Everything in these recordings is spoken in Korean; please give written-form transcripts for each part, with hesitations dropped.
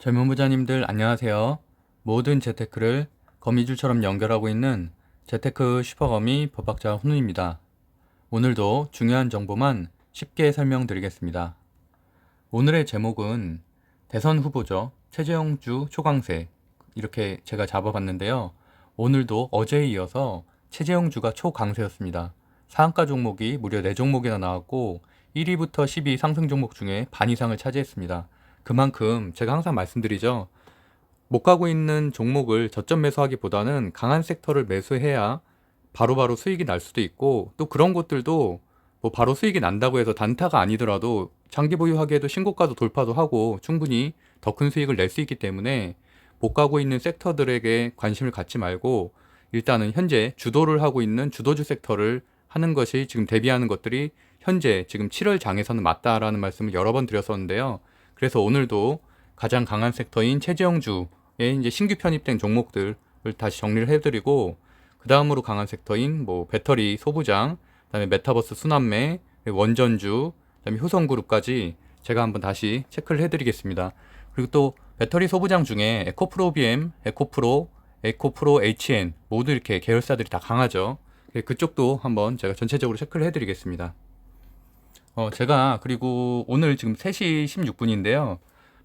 젊은 부자님들 안녕하세요. 모든 재테크를 거미줄처럼 연결하고 있는 재테크 슈퍼거미 법학자 훈우입니다. 오늘도 중요한 정보만 쉽게 설명드리겠습니다. 오늘의 제목은 대선 후보죠. 최재형주 초강세 이렇게 제가 잡아봤는데요. 오늘도 어제에 이어서 최재형주가 초강세였습니다. 상한가 종목이 무려 4종목이나 나왔고 1위부터 10위 상승 종목 중에 반 이상을 차지했습니다. 그만큼 제가 항상 말씀드리죠. 못 가고 있는 종목을 저점 매수하기보다는 강한 섹터를 매수해야 바로바로 수익이 날 수도 있고, 또 그런 것들도 뭐 바로 수익이 난다고 해서 단타가 아니더라도 장기 보유하기에도 신고가도 돌파도 하고 충분히 더 큰 수익을 낼 수 있기 때문에 못 가고 있는 섹터들에게 관심을 갖지 말고 일단은 현재 주도를 하고 있는 주도주 섹터를 하는 것이 지금 대비하는 것들이 현재 지금 7월 장에서는 맞다라는 말씀을 여러 번 드렸었는데요. 그래서 오늘도 가장 강한 섹터인 최재형주의 이제 신규 편입된 종목들을 다시 정리를 해드리고, 그 다음으로 강한 섹터인 뭐 배터리 소부장, 그다음에 메타버스 순환매, 원전주, 그다음에 효성그룹까지 제가 한번 다시 체크를 해드리겠습니다. 그리고 또 배터리 소부장 중에 에코프로 BM, 에코프로, 에코프로 HN 모두 이렇게 계열사들이 다 강하죠. 그쪽도 한번 제가 전체적으로 체크를 해드리겠습니다. 제가 그리고 오늘 지금 3시 16분인데요.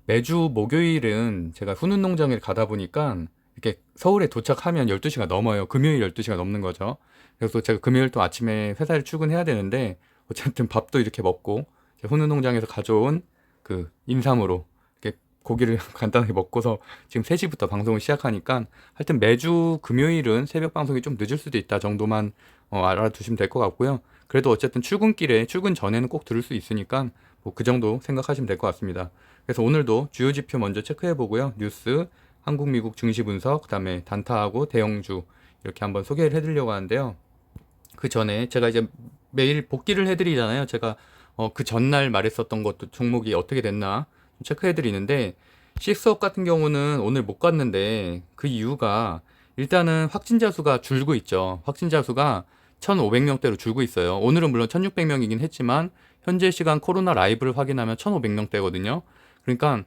매주 목요일은 제가 훈훈 농장에 가다 보니까 이렇게 서울에 도착하면 12시가 넘어요. 금요일 12시가 넘는 거죠. 그래서 제가 금요일 또 아침에 회사를 출근해야 되는데 어쨌든 밥도 이렇게 먹고 훈훈 농장에서 가져온 그 인삼으로 이렇게 고기를 간단하게 먹고서 지금 3시부터 방송을 시작하니까 하여튼 매주 금요일은 새벽 방송이 좀 늦을 수도 있다 정도만 알아두시면 될 것 같고요. 그래도 어쨌든 출근길에 출근 전에는 꼭 들을 수 있으니까 뭐 그 정도 생각하시면 될 것 같습니다. 그래서 오늘도 주요 지표 먼저 체크해 보고요. 뉴스, 한국, 미국 증시 분석, 그다음에 단타하고 대형주 이렇게 한번 소개를 해드리려고 하는데요. 그 전에 제가 이제 매일 복귀를 해드리잖아요. 제가 그 전날 말했었던 것도 종목이 어떻게 됐나 체크해드리는데, 식스업 같은 경우는 오늘 못 갔는데 그 이유가 일단은 확진자 수가 줄고 있죠. 확진자 수가 1,500명대로 줄고 있어요. 오늘은 물론 1,600명이긴 했지만 현재 시간 코로나 라이브를 확인하면 1,500명대거든요. 그러니까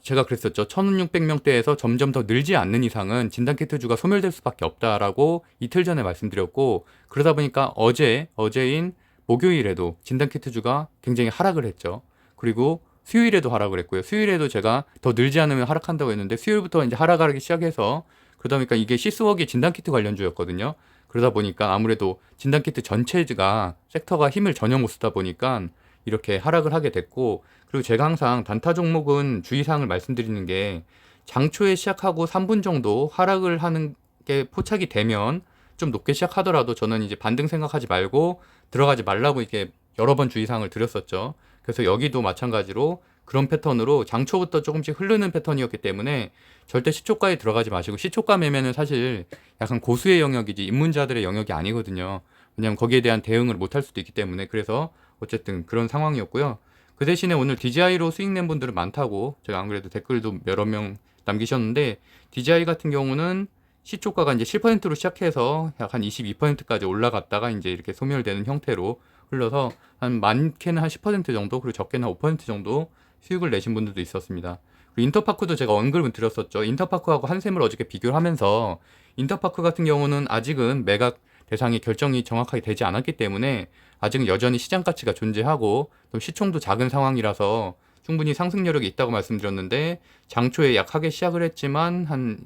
제가 그랬었죠. 1,600명대에서 점점 더 늘지 않는 이상은 진단키트주가 소멸될 수밖에 없다라고 이틀 전에 말씀드렸고, 그러다 보니까 어제인 목요일에도 진단키트주가 굉장히 하락을 했죠. 그리고 수요일에도 하락을 했고요. 수요일에도 제가 더 늘지 않으면 하락한다고 했는데 수요일부터 이제 하락하기 시작해서, 그러다 보니까 이게 시스웍이 진단키트 관련주였거든요. 그러다 보니까 아무래도 진단키트 전체가 섹터가 힘을 전혀 못 쓰다 보니까 이렇게 하락을 하게 됐고, 그리고 제가 항상 단타 종목은 주의사항을 말씀드리는 게, 장초에 시작하고 3분 정도 하락을 하는 게 포착이 되면 좀 높게 시작하더라도 저는 이제 반등 생각하지 말고 들어가지 말라고 이렇게 여러 번 주의사항을 드렸었죠. 그래서 여기도 마찬가지로 그런 패턴으로 장초부터 조금씩 흐르는 패턴이었기 때문에 절대 시초가에 들어가지 마시고, 시초가 매매는 사실 약간 고수의 영역이지 입문자들의 영역이 아니거든요. 왜냐하면 거기에 대한 대응을 못할 수도 있기 때문에. 그래서 어쨌든 그런 상황이었고요. 그 대신에 오늘 DJI로 수익 낸 분들은 많다고 제가 안 그래도 댓글도 여러 명 남기셨는데, DJI 같은 경우는 시초가가 이제 7%로 시작해서 약 한 22%까지 올라갔다가 이제 이렇게 소멸되는 형태로 흘러서 한 많게는 한 10% 정도, 그리고 적게는 한 5% 정도 수익을 내신 분들도 있었습니다. 그리고 인터파크도 제가 언급을 드렸었죠. 인터파크하고 한샘을 어저께 비교를 하면서, 인터파크 같은 경우는 아직은 매각 대상이 결정이 정확하게 되지 않았기 때문에 아직은 여전히 시장 가치가 존재하고 또 시총도 작은 상황이라서 충분히 상승 여력이 있다고 말씀드렸는데, 장초에 약하게 시작을 했지만 한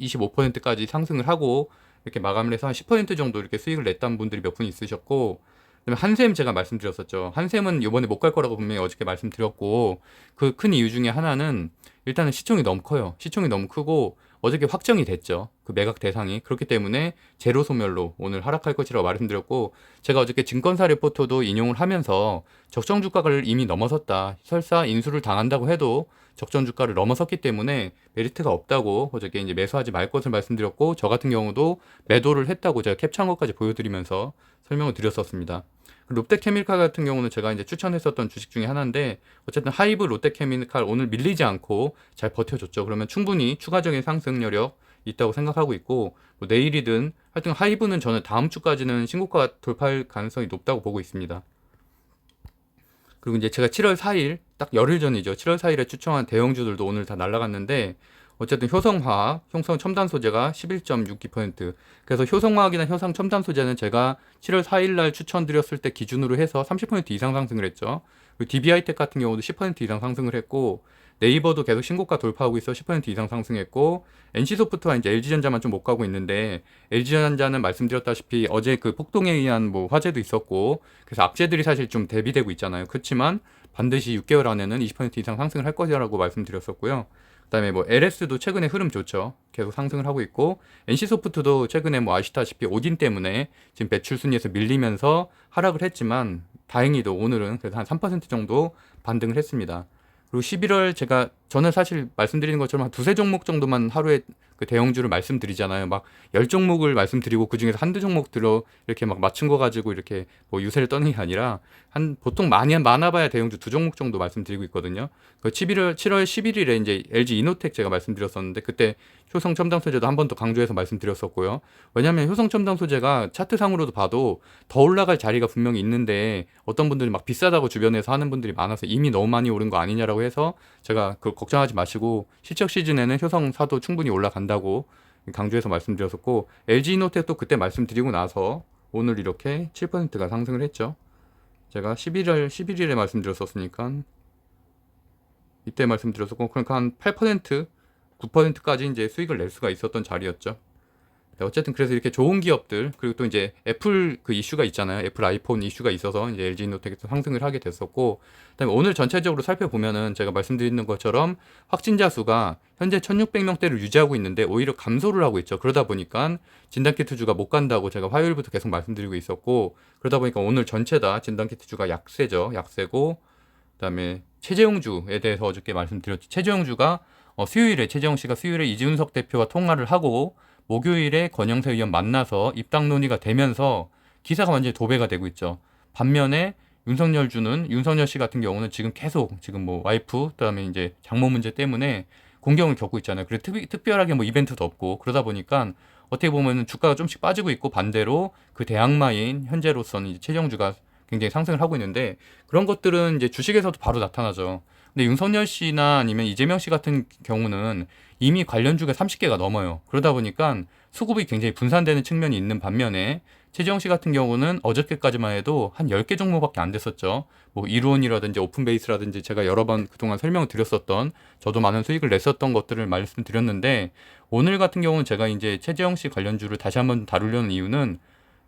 25%까지 상승을 하고 이렇게 마감을 해서 한 10% 정도 이렇게 수익을 냈다는 분들이 몇 분 있으셨고, 그다음에 한샘 제가 말씀드렸었죠. 한샘은 이번에 못 갈 거라고 분명히 어저께 말씀드렸고, 그 큰 이유 중에 하나는 일단은 시총이 너무 커요. 시총이 너무 크고 어저께 확정이 됐죠. 그 매각 대상이. 그렇기 때문에 제로 소멸로 오늘 하락할 것이라고 말씀드렸고, 제가 어저께 증권사 레포터도 인용을 하면서 적정 주가를 이미 넘어섰다. 설사 인수를 당한다고 해도 적정 주가를 넘어섰기 때문에 메리트가 없다고 어저께 이제 매수하지 말 것을 말씀드렸고, 저 같은 경우도 매도를 했다고 제가 캡처한 것까지 보여드리면서 설명을 드렸었습니다. 롯데케미칼 같은 경우는 제가 이제 추천했었던 주식 중에 하나인데, 어쨌든 하이브 롯데케미칼 오늘 밀리지 않고 잘 버텨줬죠. 그러면 충분히 추가적인 상승 여력 있다고 생각하고 있고, 뭐 내일이든 하여튼 하이브는 저는 다음 주까지는 신고가 돌파할 가능성이 높다고 보고 있습니다. 그리고 이제 제가 7월 4일 딱 열흘 전이죠. 7월 4일에 추천한 대형주들도 오늘 다 날아갔는데 어쨌든 효성화학, 효성첨단 소재가 11.62%. 그래서 효성화학이나 효성첨단 소재는 제가 7월 4일 날 추천드렸을 때 기준으로 해서 30% 이상 상승을 했죠. 그리고 DB하이텍 같은 경우도 10% 이상 상승을 했고 네이버도 계속 신고가 돌파하고 있어 10% 이상 상승했고 NC소프트와 이제 LG전자만 좀 못 가고 있는데 LG전자는 말씀드렸다시피 어제 그 폭동에 의한 뭐 화재도 있었고 그래서 악재들이 사실 좀 대비되고 있잖아요. 그렇지만 반드시 6개월 안에는 20% 이상 상승을 할 것이라고 말씀드렸었고요. 그다음에 뭐 LS도 최근에 흐름 좋죠. 계속 상승을 하고 있고 NC소프트도 최근에 뭐 아시다시피 오딘 때문에 지금 배출 순위에서 밀리면서 하락을 했지만 다행히도 오늘은 그래서 한 3% 정도 반등을 했습니다. 그리고 11월 저는 사실 말씀드리는 것처럼 한 두세 종목 정도만 하루에 그 대형주를 말씀드리잖아요. 막 10종목을 말씀드리고 그중에서 한두 종목 들어 이렇게 막 맞춘 거 가지고 이렇게 뭐 유세를 떠는 게 아니라 보통 많아봐야 대형주 두 종목 정도 말씀드리고 있거든요. 그 7월 11일에 이제 LG 이노텍 제가 말씀드렸었는데 그때 효성 첨단 소재도 한 번 더 강조해서 말씀드렸었고요. 왜냐하면 효성 첨단 소재가 차트상으로도 봐도 더 올라갈 자리가 분명히 있는데 어떤 분들이 막 비싸다고 주변에서 하는 분들이 많아서 이미 너무 많이 오른 거 아니냐라고 해서 제가 그 걱정하지 마시고 실적 시즌에는 효성 사도 충분히 올라간다고 강조해서 말씀드렸었고 LG 이노텍도 그때 말씀드리고 나서 오늘 이렇게 7%가 상승을 했죠. 제가 11일에 말씀드렸었으니까 이때 말씀드렸었고 그러니까 한 8%, 9%까지 이제 수익을 낼 수가 있었던 자리였죠. 네, 어쨌든 그래서 이렇게 좋은 기업들 그리고 또 이제 애플 그 이슈가 있잖아요. 애플 아이폰 이슈가 있어서 이제 LG노텍에서 상승을 하게 됐었고 그다음에 오늘 전체적으로 살펴보면은 제가 말씀드리는 것처럼 확진자 수가 현재 1,600명대를 유지하고 있는데 오히려 감소를 하고 있죠. 그러다 보니까 진단키트주가 못 간다고 제가 화요일부터 계속 말씀드리고 있었고 그러다 보니까 오늘 전체 다 진단키트주가 약세죠. 약세고 그다음에 최재형주에 대해서 어저께 말씀드렸죠. 최재형주가 수요일에 최재형 씨가 수요일에 이준석 대표와 통화를 하고 목요일에 권영세 의원 만나서 입당 논의가 되면서 기사가 완전히 도배가 되고 있죠. 반면에 윤석열 씨 같은 경우는 지금 계속 지금 뭐 와이프 그다음에 이제 장모 문제 때문에 공경을 겪고 있잖아요. 그리고 특별하게 뭐 이벤트도 없고 그러다 보니까 어떻게 보면 주가가 좀씩 빠지고 있고 반대로 그 대항마인 현재로서는 이제 최정주가 굉장히 상승을 하고 있는데 그런 것들은 이제 주식에서도 바로 나타나죠. 근데 윤석열 씨나 아니면 이재명 씨 같은 경우는 이미 관련주가 30개가 넘어요. 그러다 보니까 수급이 굉장히 분산되는 측면이 있는 반면에 최재형 씨 같은 경우는 어저께까지만 해도 한 10개 종목밖에 안 됐었죠. 뭐 이루온이라든지 오픈베이스라든지 제가 여러 번 그동안 설명을 드렸었던 저도 많은 수익을 냈었던 것들을 말씀드렸는데 오늘 같은 경우는 제가 이제 최재형 씨 관련주를 다시 한번 다루려는 이유는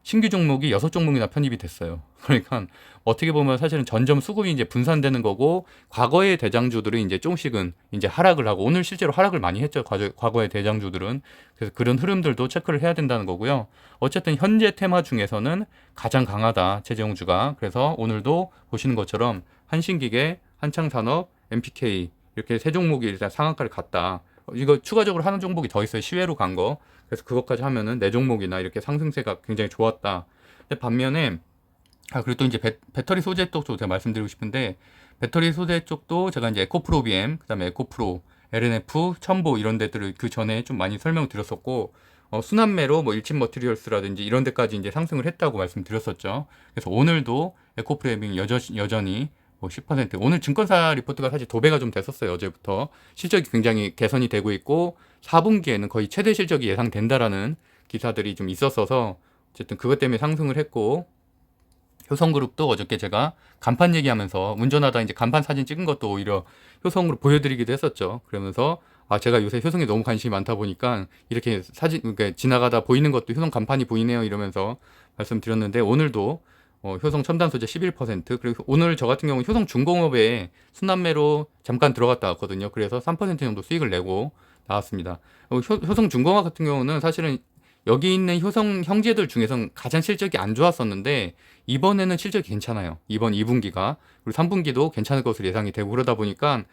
신규 종목이 6종목이나 편입이 됐어요. 그러니까 어떻게 보면 사실은 점점 수급이 이제 분산되는 거고 과거의 대장주들이 이제 조금씩은 이제 하락을 하고 오늘 실제로 하락을 많이 했죠. 과거의 대장주들은. 그래서 그런 흐름들도 체크를 해야 된다는 거고요. 어쨌든 현재 테마 중에서는 가장 강하다. 최재형주가. 그래서 오늘도 보시는 것처럼 한신기계, 한창산업, MPK 이렇게 세 종목이 일단 상한가를 갔다. 이거 추가적으로 하는 종목이 더 있어요. 시외로 간 거. 그래서 그것까지 하면은 네 종목이나 이렇게 상승세가 굉장히 좋았다. 근데 반면에 그리고 또 이제 배터리 소재 쪽도 제가 말씀드리고 싶은데 배터리 소재 쪽도 제가 이제 에코프로 BM, 그다음에 에코프로, LNF, 첨보 이런 데들을 그 전에 좀 많이 설명을 드렸었고 순환매로 뭐 일침 머티리얼스라든지 이런 데까지 이제 상승을 했다고 말씀드렸었죠. 그래서 오늘도 에코프로 BM 여전히 뭐 10% 오늘 증권사 리포트가 사실 도배가 좀 됐었어요. 어제부터 실적이 굉장히 개선이 되고 있고 4분기에는 거의 최대 실적이 예상된다라는 기사들이 좀 있었어서 어쨌든 그것 때문에 상승을 했고 효성그룹도 어저께 제가 간판 얘기하면서 운전하다 이제 간판 사진 찍은 것도 오히려 효성으로 보여드리기도 했었죠. 그러면서 제가 요새 효성에 너무 관심이 많다 보니까 이렇게 그러니까 지나가다 보이는 것도 효성 간판이 보이네요 이러면서 말씀드렸는데 오늘도 효성 첨단 소재 11% 그리고 오늘 저 같은 경우 효성 중공업에 순환매로 잠깐 들어갔다 왔거든요. 그래서 3% 정도 수익을 내고 나왔습니다. 효성 중공업 같은 경우는 사실은 여기 있는 효성 형제들 중에서 가장 실적이 안 좋았었는데 이번에는 실적이 괜찮아요. 이번 2분기가 그리고 3분기도 괜찮을 것으로 예상이 되고 그러다 보니까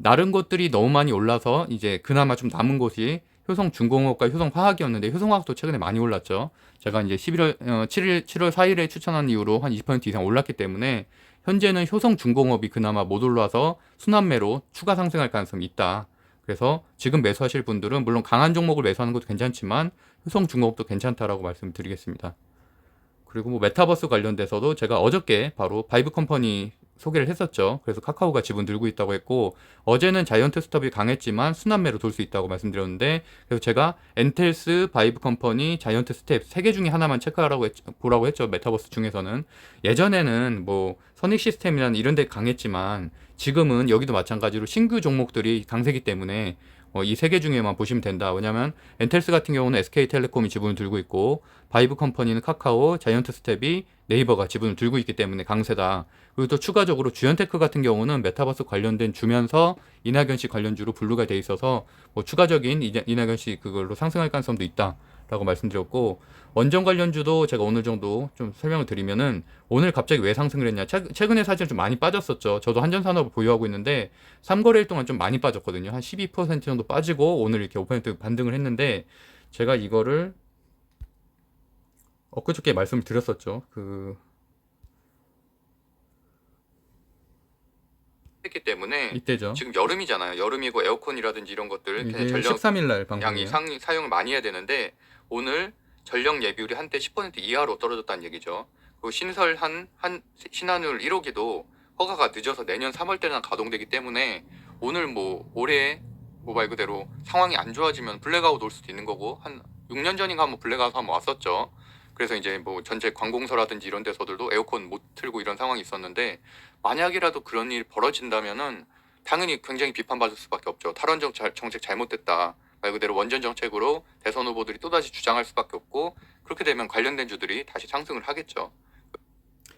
다른 것들이 너무 많이 올라서 이제 그나마 좀 남은 곳이 효성중공업과 효성화학이었는데 효성화학도 최근에 많이 올랐죠. 제가 이제 7월 4일에 추천한 이후로 한 20% 이상 올랐기 때문에 현재는 효성중공업이 그나마 못 올라서 순환매로 추가 상승할 가능성이 있다. 그래서 지금 매수하실 분들은 물론 강한 종목을 매수하는 것도 괜찮지만 효성중공업도 괜찮다라고 말씀드리겠습니다. 그리고 뭐 메타버스 관련돼서도 제가 어저께 바로 바이브 컴퍼니 소개를 했었죠. 그래서 카카오가 지분 들고 있다고 했고, 어제는 자이언트 스톱이 강했지만 순환매로 돌 수 있다고 말씀드렸는데, 그래서 제가 엔텔스, 바이브 컴퍼니, 자이언트 스텝 세 개 중에 하나만 체크하라고 보라고 했죠. 메타버스 중에서는. 예전에는 뭐 선익 시스템이나 이런 데 강했지만 지금은 여기도 마찬가지로 신규 종목들이 강세기 때문에 이 세 개 중에만 보시면 된다. 왜냐면 엔텔스 같은 경우는 SK텔레콤이 지분을 들고 있고, 바이브 컴퍼니는 카카오, 자이언트 스텝이 네이버가 지분을 들고 있기 때문에 강세다. 그리고 또 추가적으로 주연테크 같은 경우는 메타버스 관련된 주면서 이낙연 씨 관련주로 분류가 돼 있어서 뭐 추가적인 이낙연 씨 그걸로 상승할 가능성도 있다라고 말씀드렸고, 원전 관련주도 제가 오늘 정도 좀 설명을 드리면은 오늘 갑자기 왜 상승을 했냐. 최근에 사실 좀 많이 빠졌었죠. 저도 한전산업을 보유하고 있는데 3거래일 동안 좀 많이 빠졌거든요. 한 12% 정도 빠지고 오늘 이렇게 5% 반등을 했는데, 제가 이거를 엊그저께 말씀을 드렸었죠. 했기 때문에 이때죠. 지금 여름이잖아요. 여름이고 에어컨이라든지 이런 것들 이게 전력 13일날 양이 방송이에요. 사용을 많이 해야 되는데, 오늘 전력 예비율이 한때 10% 이하로 떨어졌다는 얘기죠. 그리고 신설한 신한울 1호기도 허가가 늦어서 내년 3월 때나 가동되기 때문에 오늘 뭐 올해 뭐 말 그대로 상황이 안 좋아지면 블랙아웃 올 수도 있는 거고, 한 6년 전인가 한번 블랙아웃 한번 왔었죠. 그래서 이제 뭐 전체 관공서라든지 이런 데서들도 에어컨 못 틀고 이런 상황이 있었는데, 만약이라도 그런 일이 벌어진다면은 당연히 굉장히 비판받을 수밖에 없죠. 탈원전 정책 잘못됐다. 말 그대로 원전 정책으로 대선 후보들이 또다시 주장할 수밖에 없고, 그렇게 되면 관련된 주들이 다시 상승을 하겠죠.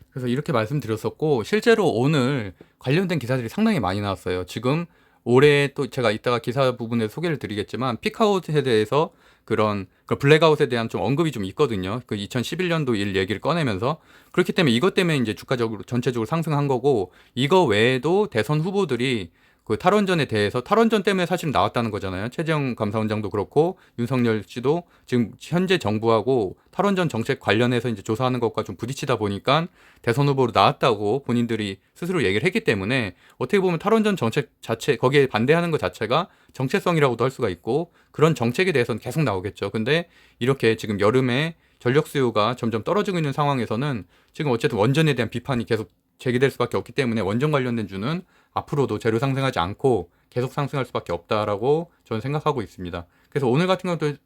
그래서 이렇게 말씀드렸었고, 실제로 오늘 관련된 기사들이 상당히 많이 나왔어요. 지금 올해 또 제가 이따가 기사 부분에 소개를 드리겠지만, 피크아웃에 대해서 그런 블랙아웃에 대한 좀 언급이 좀 있거든요. 그 2011년도 일 얘기를 꺼내면서. 그렇기 때문에 이것 때문에 이제 주가적으로 전체적으로 상승한 거고, 이거 외에도 대선 후보들이 그 탈원전에 대해서, 탈원전 때문에 사실 나왔다는 거잖아요. 최재형 감사원장도 그렇고 윤석열 씨도 지금 현재 정부하고 탈원전 정책 관련해서 이제 조사하는 것과 좀 부딪히다 보니까 대선 후보로 나왔다고 본인들이 스스로 얘기를 했기 때문에, 어떻게 보면 탈원전 정책 자체, 거기에 반대하는 것 자체가 정체성이라고도 할 수가 있고, 그런 정책에 대해서는 계속 나오겠죠. 근데 이렇게 지금 여름에 전력 수요가 점점 떨어지고 있는 상황에서는 지금 어쨌든 원전에 대한 비판이 계속 제기될 수밖에 없기 때문에, 원전 관련된 주는 앞으로도 재료 상승하지 않고 계속 상승할 수밖에 없다라고 저는 생각하고 있습니다. 그래서 오늘 같은 경우도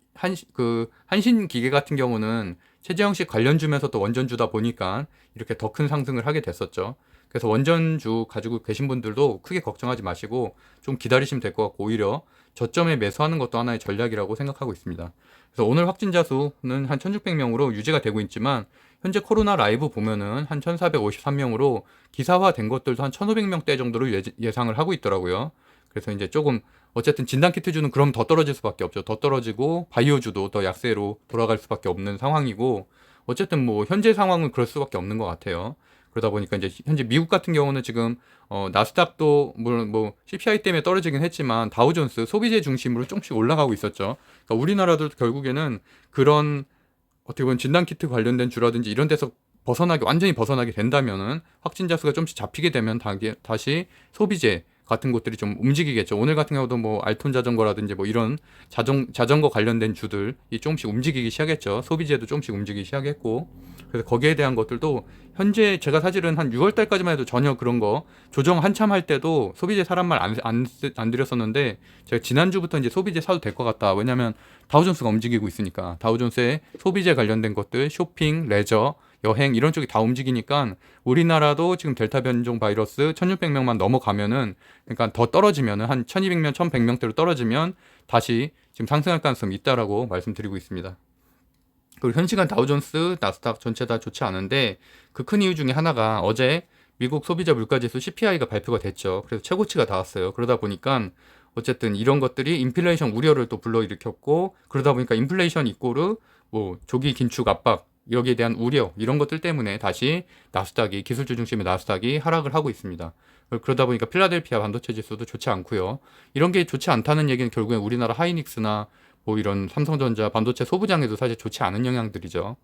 한신기계 같은 경우는 최재형 씨 관련주면서 또 원전주다 보니까 이렇게 더 큰 상승을 하게 됐었죠. 그래서 원전주 가지고 계신 분들도 크게 걱정하지 마시고 좀 기다리시면 될 것 같고, 오히려 저점에 매수하는 것도 하나의 전략이라고 생각하고 있습니다. 그래서 오늘 확진자 수는 한 1600명으로 유지가 되고 있지만, 현재 코로나 라이브 보면은 한 1453명으로 기사화된 것들도 한 1500명대 정도로 예상을 하고 있더라고요. 그래서 이제 조금 어쨌든 진단키트주는 그럼 더 떨어질 수밖에 없죠. 더 떨어지고 바이오주도 더 약세로 돌아갈 수밖에 없는 상황이고, 어쨌든 뭐 현재 상황은 그럴 수밖에 없는 것 같아요. 그러다 보니까 이제 현재 미국 같은 경우는 지금 나스닥도 물론 뭐 CPI 때문에 떨어지긴 했지만 다우존스 소비재 중심으로 조금씩 올라가고 있었죠. 그러니까 우리나라도 결국에는 그런 어떻게 보면 진단키트 관련된 주라든지 이런 데서 완전히 벗어나게 된다면은, 확진자 수가 좀씩 잡히게 되면 다시 소비재 같은 곳들이 좀 움직이겠죠. 오늘 같은 경우도 뭐 알톤 자전거라든지 뭐 이런 자전거 관련된 주들이 조금씩 움직이기 시작했죠. 소비재도 조금씩 움직이기 시작했고, 그래서 거기에 대한 것들도 현재 제가 사실은 한 6월 달까지만 해도 전혀 그런 거 조정 한참 할 때도 소비재 사람 말 안 드렸었는데, 제가 지난주부터 이제 소비재 사도 될 것 같다. 왜냐면 다우존스가 움직이고 있으니까. 다우존스의 소비재 관련된 것들, 쇼핑, 레저, 여행 이런 쪽이 다 움직이니까, 우리나라도 지금 델타 변종 바이러스 1600명만 넘어가면은, 그러니까 더 떨어지면은 한 1200명, 1100명대로 떨어지면 다시 지금 상승할 가능성이 있다라고 말씀드리고 있습니다. 그리고 현 시간 다우존스, 나스닥 전체 다 좋지 않은데, 그 큰 이유 중에 하나가 어제 미국 소비자 물가지수 CPI가 발표가 됐죠. 그래서 최고치가 닿았어요. 그러다 보니까 어쨌든 이런 것들이 인플레이션 우려를 또 불러일으켰고, 그러다 보니까 인플레이션 이꼬르 뭐 조기 긴축 압박, 여기에 대한 우려, 이런 것들 때문에 다시 나스닥이, 기술주 중심의 나스닥이 하락을 하고 있습니다. 그러다 보니까 필라델피아 반도체 지수도 좋지 않고요. 이런 게 좋지 않다는 얘기는 결국엔 우리나라 하이닉스나 뭐 이런 삼성전자 반도체 소부장에도 사실 좋지 않은 영향들이죠.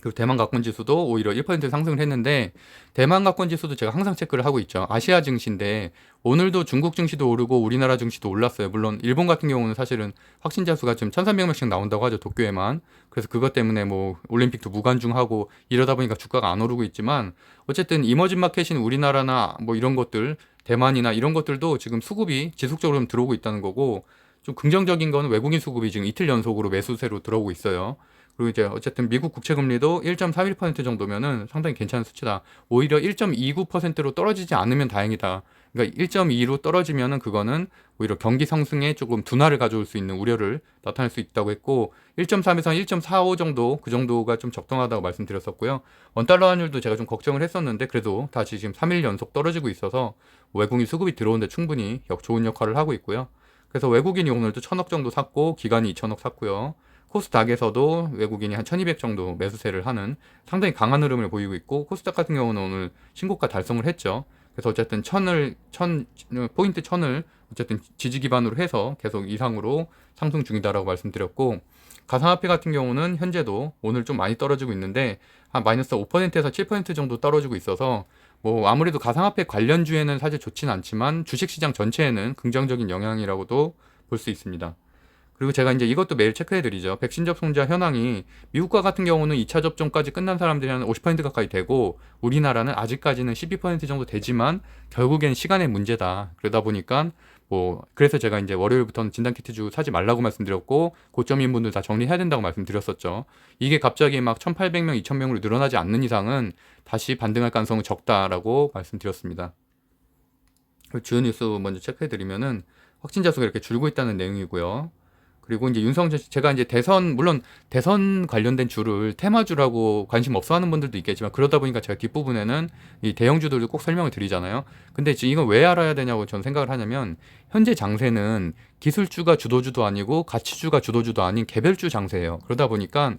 그리고 대만 가권 지수도 오히려 1% 상승을 했는데, 대만 가권 지수도 제가 항상 체크를 하고 있죠. 아시아 증시인데 오늘도 중국 증시도 오르고 우리나라 증시도 올랐어요. 물론 일본 같은 경우는 사실은 확진자 수가 지금 1,300명씩 나온다고 하죠, 도쿄에만. 그래서 그것 때문에 뭐 올림픽도 무관중하고 이러다 보니까 주가가 안 오르고 있지만, 어쨌든 이머징 마켓인 우리나라나 뭐 이런 것들, 대만이나 이런 것들도 지금 수급이 지속적으로 좀 들어오고 있다는 거고, 좀 긍정적인 거는 외국인 수급이 지금 이틀 연속으로 매수세로 들어오고 있어요. 그리고 이제 어쨌든 미국 국채금리도 1.31% 정도면은 상당히 괜찮은 수치다. 오히려 1.29%로 떨어지지 않으면 다행이다. 그러니까 1.2로 떨어지면은 그거는 오히려 경기 상승에 조금 둔화를 가져올 수 있는 우려를 나타낼 수 있다고 했고, 1.3에서 1.45 정도, 그 정도가 좀 적당하다고 말씀드렸었고요. 원달러 환율도 제가 좀 걱정을 했었는데 그래도 다시 지금 3일 연속 떨어지고 있어서 외국인 수급이 들어오는데 충분히 좋은 역할을 하고 있고요. 그래서 외국인이 오늘도 1,000억 정도 샀고 기관이 2,000억 샀고요. 코스닥에서도 외국인이 한 1,200 정도 매수세를 하는 상당히 강한 흐름을 보이고 있고, 코스닥 같은 경우는 오늘 신고가 달성을 했죠. 그래서 어쨌든 1000포인트 1000을 어쨌든 지지 기반으로 해서 계속 이상으로 상승 중이다라고 말씀드렸고, 가상화폐 같은 경우는 현재도 오늘 좀 많이 떨어지고 있는데 한 마이너스 5%에서 7% 정도 떨어지고 있어서, 뭐 아무래도 가상화폐 관련주에는 사실 좋지는 않지만 주식시장 전체에는 긍정적인 영향이라고도 볼 수 있습니다. 그리고 제가 이제 이것도 매일 체크해드리죠. 백신 접종자 현황이 미국과 같은 경우는 2차 접종까지 끝난 사람들이 한 50% 가까이 되고, 우리나라는 아직까지는 12% 정도 되지만 결국엔 시간의 문제다. 그러다 보니까 그래서 제가 이제 월요일부터는 진단키트주 사지 말라고 말씀드렸고, 고점인 분들 다 정리해야 된다고 말씀드렸었죠. 이게 갑자기 막 1,800명, 2,000명으로 늘어나지 않는 이상은 다시 반등할 가능성은 적다라고 말씀드렸습니다. 주요 뉴스 먼저 체크해드리면은 확진자 수가 이렇게 줄고 있다는 내용이고요. 그리고 이제 윤석열 제가 이제 물론 대선 관련된 주를 테마주라고 관심 없어 하는 분들도 있겠지만, 그러다 보니까 제가 뒷부분에는 이 대형주들도 꼭 설명을 드리잖아요. 근데 지금 이건 왜 알아야 되냐고 저는 생각을 하냐면, 현재 장세는 기술주가 주도주도 아니고 가치주가 주도주도 아닌 개별주 장세예요. 그러다 보니까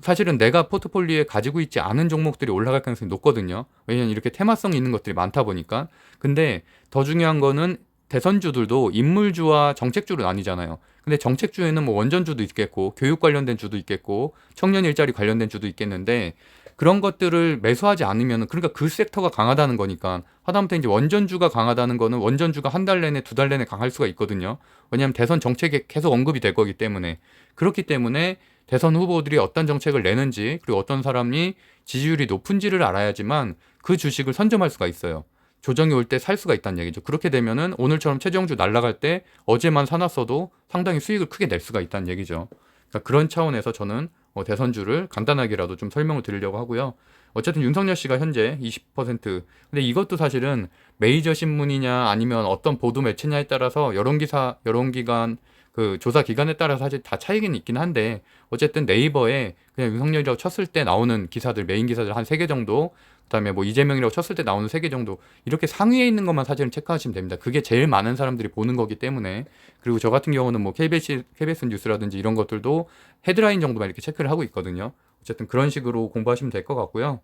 사실은 내가 포트폴리오에 가지고 있지 않은 종목들이 올라갈 가능성이 높거든요. 왜냐면 이렇게 테마성 있는 것들이 많다 보니까. 근데 더 중요한 거는 대선주들도 인물주와 정책주로 나뉘잖아요. 근데 정책주에는 뭐 원전주도 있겠고, 교육 관련된 주도 있겠고, 청년 일자리 관련된 주도 있겠는데, 그런 것들을 매수하지 않으면, 그러니까 그 섹터가 강하다는 거니까, 하다못해 이제 원전주가 강하다는 거는 원전주가 한 달 내내, 두 달 내내 강할 수가 있거든요. 왜냐하면 대선 정책에 계속 언급이 될 거기 때문에. 그렇기 때문에 대선 후보들이 어떤 정책을 내는지, 그리고 어떤 사람이 지지율이 높은지를 알아야지만 그 주식을 선점할 수가 있어요. 조정이 올 때 살 수가 있다는 얘기죠. 그렇게 되면은 오늘처럼 최저주 날아갈 때 어제만 사놨어도 상당히 수익을 크게 낼 수가 있다는 얘기죠. 그러니까 그런 차원에서 저는 대선주를 간단하게라도 좀 설명을 드리려고 하고요. 어쨌든 윤석열 씨가 현재 20%, 근데 이것도 사실은 메이저 신문이냐 아니면 어떤 보도 매체냐에 따라서 여론기관 그 조사 기간에 따라서 사실 다 차이긴 있긴 한데, 어쨌든 네이버에 그냥 윤석열이라고 쳤을 때 나오는 기사들, 메인 기사들 한 3개 정도, 그다음에 뭐 이재명이라고 쳤을 때 나오는 3개 정도, 이렇게 상위에 있는 것만 사실은 체크하시면 됩니다. 그게 제일 많은 사람들이 보는 거기 때문에. 그리고 저 같은 경우는 뭐 KBS 뉴스라든지 이런 것들도 헤드라인 정도만 이렇게 체크를 하고 있거든요. 어쨌든 그런 식으로 공부하시면 될 것 같고요.